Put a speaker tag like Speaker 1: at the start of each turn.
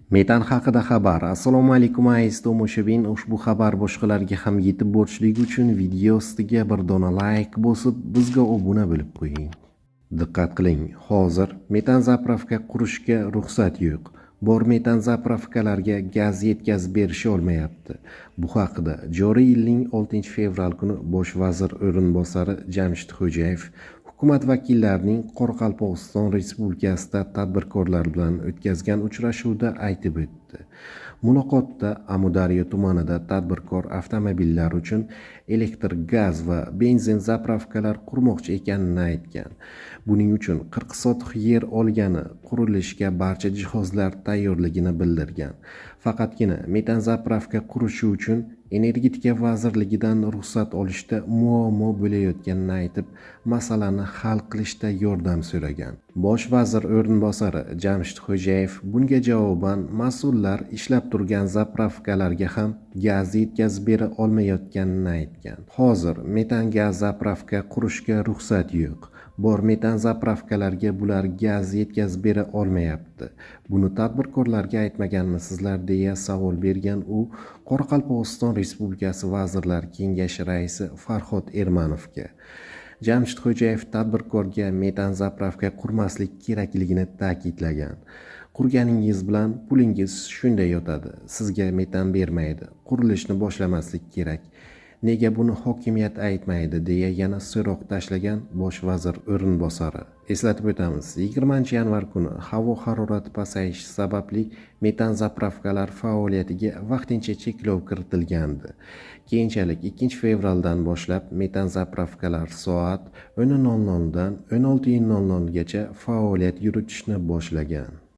Speaker 1: Metan haqida xabar. Assalomu alaykum aziz tomoshabin. Ushbu xabar boshqalarga ham yetib borishligi uchun video ostiga bir dona like bosib, bizga obuna bo'lib qo'ying. Diqqat qiling, hozir metan zapravka qurishga ruxsat yo'q. Bor metan zapravkalarga gaz yetkazib berisha olmayapti. Bu haqida joriy yilning 6-fevral kuni Bosh vazir o'rinbosari Jamshid Xo'jayev hukumat vakillarining Qoraqalpog'iston Respublikasida tadbirkorlar bilan o'tkazgan uchrashuvda aytib o'tdi. Muloqotda Amudaryo tumanida tadbirkor avtomobillar uchun elektr gaz va benzin zapravkalar qurmoqchi ekanini aytgan. Buning uchun 40 sotix yer olgani, qurilishga barcha jihozlar tayyorligini bildirgan. Faqatgina metan zapravka qurishi uchun Energetika vazirligidan ruxsat olishda muammo bo'layotganini aytib, masalani hal qilishda yordam so'ragan. Bosh vazir o'rinbosari Jamshid Xo'jayev bunga javoban mas'ullar ishlab turgan zapravkalarga ham gaz yetkazib bera olmayotganini aytgan. Hozir metan gaz zapravka qurishga ruxsat yo'q. Bor metan zapravkalarga bular gaz yetkazib bera olmayapti. Buni tadbirkorlarga aytmaganmisizlar deya savol bergan u Qoraqalpog'iston Respublikasi Vazirlar Kengashi raisi Farhod Ermanovga. Jamshid Xo'jayev tadbirkorga metan zapravka qurmaslik kerakligini ta'kidlagan. Qurganingiz bilan pulingiz shunda yotadi. Sizga metan bermaydi. Qurilishni boshlamaslik kerak. Nega buni hokimiyat aytmaydi deya yana so'roq tashlagan Bosh vazir o'rinbosari. Eslatib o'tamiz, 20-yanvar kuni havo harorati pasayishi sababli metan zapravkalar faoliyatiga vaqtincha cheklov kiritilgandi. Keyinchalik 2-fevraldan boshlab metan zapravkalar soat 10:00 dan 16:00 gacha faoliyat yuritishni boshlagan.